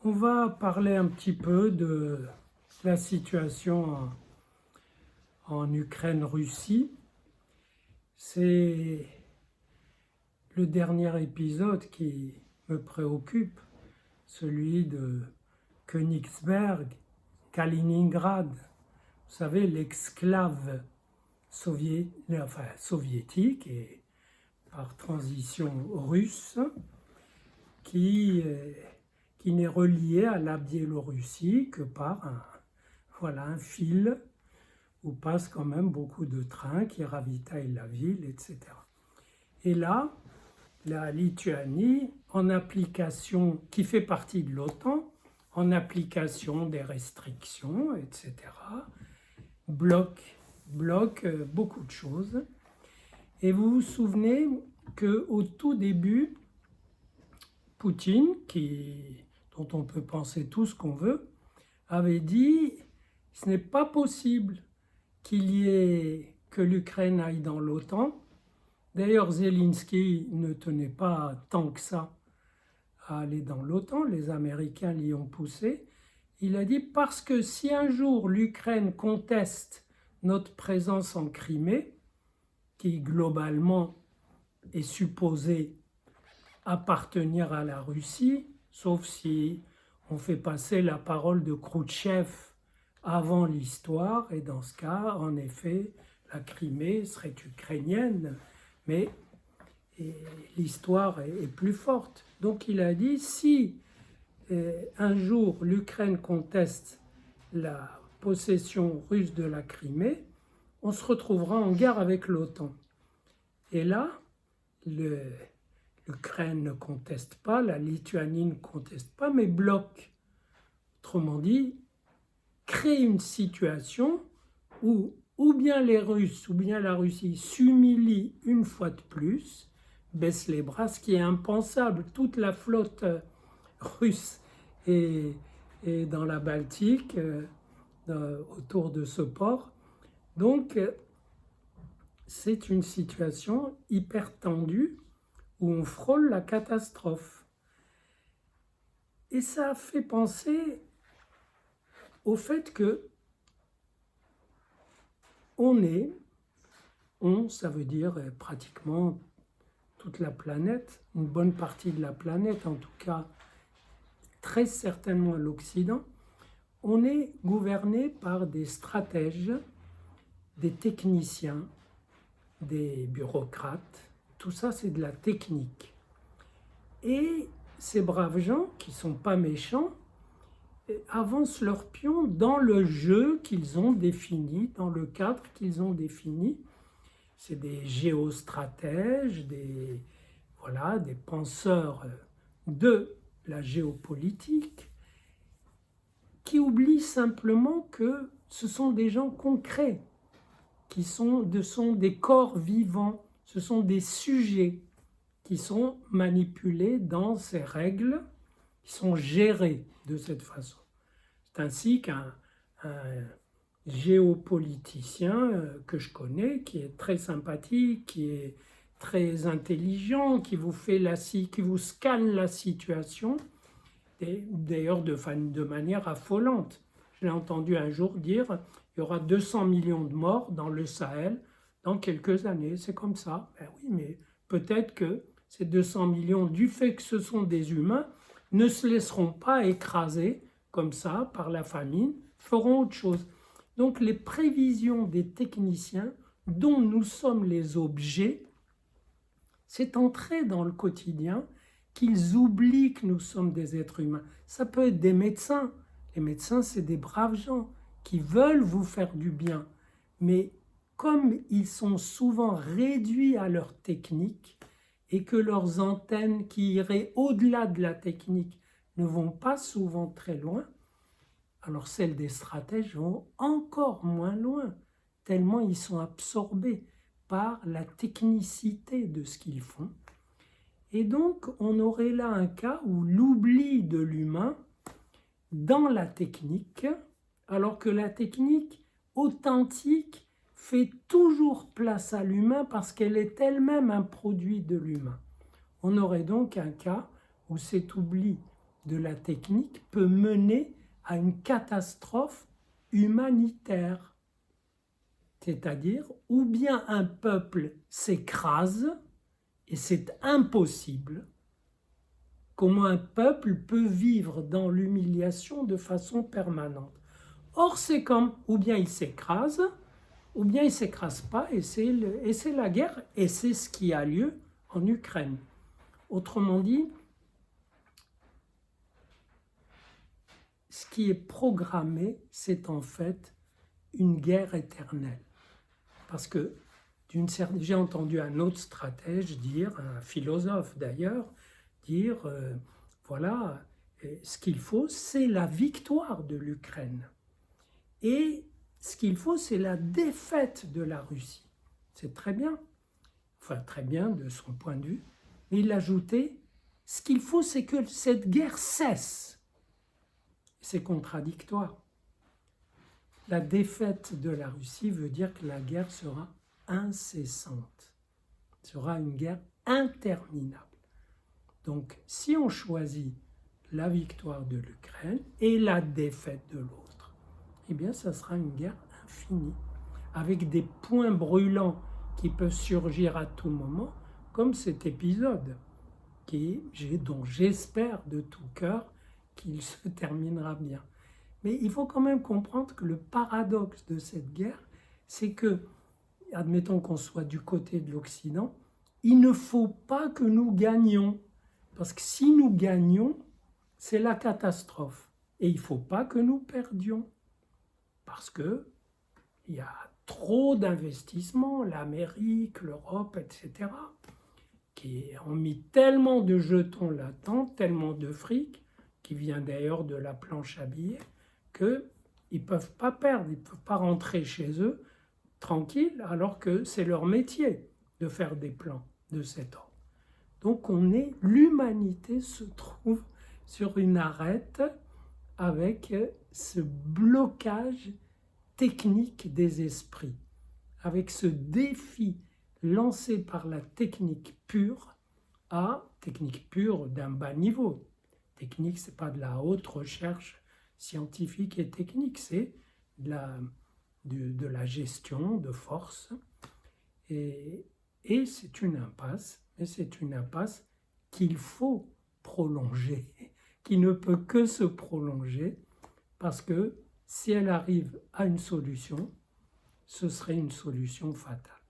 On va parler un petit peu de la situation en Ukraine-Russie. C'est le dernier épisode qui me préoccupe, celui de Königsberg, Kaliningrad. Vous savez, l'exclave soviétique et par transition russe qui n'est relié à la Biélorussie que par un fil où passent quand même beaucoup de trains qui ravitaillent la ville, etc. Et là, la Lituanie, en application, qui fait partie de l'OTAN, en application des restrictions, etc., bloque beaucoup de choses. Et vous vous souvenez qu'au tout début, Poutine, dont on peut penser tout ce qu'on veut, avait dit « ce n'est pas possible que l'Ukraine aille dans l'OTAN ». D'ailleurs, Zelensky ne tenait pas tant que ça à aller dans l'OTAN, les Américains l'y ont poussé. Il a dit « parce que si un jour l'Ukraine conteste notre présence en Crimée, qui globalement est supposée appartenir à la Russie, sauf si on fait passer la parole de Khrouchtchev avant l'histoire, et dans ce cas, en effet, la Crimée serait ukrainienne, mais l'histoire est plus forte. Donc il a dit, si un jour l'Ukraine conteste la possession russe de la Crimée, on se retrouvera en guerre avec l'OTAN. Et là, l'Ukraine ne conteste pas, la Lituanie ne conteste pas, mais bloque. Autrement dit, crée une situation où bien les Russes ou bien la Russie s'humilient une fois de plus, baissent les bras, ce qui est impensable. Toute la flotte russe est dans la Baltique, autour de ce port. Donc, c'est une situation hyper tendue où on frôle la catastrophe. Et ça a fait penser au fait que ça veut dire pratiquement toute la planète, une bonne partie de la planète, en tout cas très certainement l'Occident, on est gouverné par des stratèges, des techniciens, des bureaucrates. Tout ça, c'est de la technique. Et ces braves gens, qui ne sont pas méchants, avancent leur pion dans le jeu qu'ils ont défini, dans le cadre qu'ils ont défini. C'est des géostratèges, des penseurs de la géopolitique, qui oublient simplement que ce sont des gens concrets, qui sont des corps vivants, ce sont des sujets qui sont manipulés dans ces règles, qui sont gérés de cette façon. C'est ainsi qu'un géopoliticien que je connais, qui est très sympathique, qui est très intelligent, qui vous scanne la situation, et d'ailleurs de manière affolante. Je l'ai entendu un jour dire il y aura 200 millions de morts dans le Sahel dans quelques années. C'est comme ça. Ben oui, mais peut-être que ces 200 millions, du fait que ce sont des humains, ne se laisseront pas écraser comme ça par la famine, feront autre chose. Donc les prévisions des techniciens dont nous sommes les objets, c'est entrer dans le quotidien qu'ils oublient que nous sommes des êtres humains. Ça peut être des médecins. Les médecins, c'est des braves gens qui veulent vous faire du bien. Mais comme ils sont souvent réduits à leur technique et que leurs antennes qui iraient au-delà de la technique ne vont pas souvent très loin, alors celles des stratèges vont encore moins loin, tellement ils sont absorbés par la technicité de ce qu'ils font. Et donc, on aurait là un cas où l'oubli de l'humain dans la technique, alors que la technique authentique fait toujours place à l'humain parce qu'elle est elle-même un produit de l'humain. On aurait donc un cas où cet oubli de la technique peut mener à une catastrophe humanitaire. C'est-à-dire, ou bien un peuple s'écrase, et c'est impossible. Comment un peuple peut vivre dans l'humiliation de façon permanente? Or, c'est comme, ou bien il s'écrase, ou bien il ne s'écrase pas, et c'est la guerre, et c'est ce qui a lieu en Ukraine. Autrement dit, ce qui est programmé, c'est en fait une guerre éternelle. Parce que j'ai entendu un autre stratège dire, un philosophe d'ailleurs, dire, voilà, ce qu'il faut, c'est la victoire de l'Ukraine. Et ce qu'il faut, c'est la défaite de la Russie. C'est très bien, enfin très bien de son point de vue. Mais il ajoutait, ce qu'il faut, c'est que cette guerre cesse. C'est contradictoire. La défaite de la Russie veut dire que la guerre sera incessante, sera une guerre interminable. Donc, si on choisit la victoire de l'Ukraine et la défaite de l'autre, eh bien, ça sera une guerre infinie, avec des points brûlants qui peuvent surgir à tout moment, comme cet épisode, dont j'espère de tout cœur qu'il se terminera bien. Mais il faut quand même comprendre que le paradoxe de cette guerre, c'est que, admettons qu'on soit du côté de l'Occident, il ne faut pas que nous gagnions. Parce que si nous gagnons, c'est la catastrophe. Et il ne faut pas que nous perdions. Parce qu'il y a trop d'investissements, l'Amérique, l'Europe, etc., qui ont mis tellement de jetons là-dedans, tellement de fric, qui vient d'ailleurs de la planche à billets, qu'ils ne peuvent pas perdre, ils ne peuvent pas rentrer chez eux tranquilles, alors que c'est leur métier de faire des plans de cet ordre. Donc l'humanité se trouve sur une arête avec ce blocage technique des esprits, avec ce défi lancé par la technique pure d'un bas niveau. Technique, ce n'est pas de la haute recherche scientifique et technique, c'est de la gestion de force. Et c'est une impasse, mais c'est une impasse qu'il faut prolonger, qui ne peut que se prolonger, parce que si elle arrive à une solution, ce serait une solution fatale.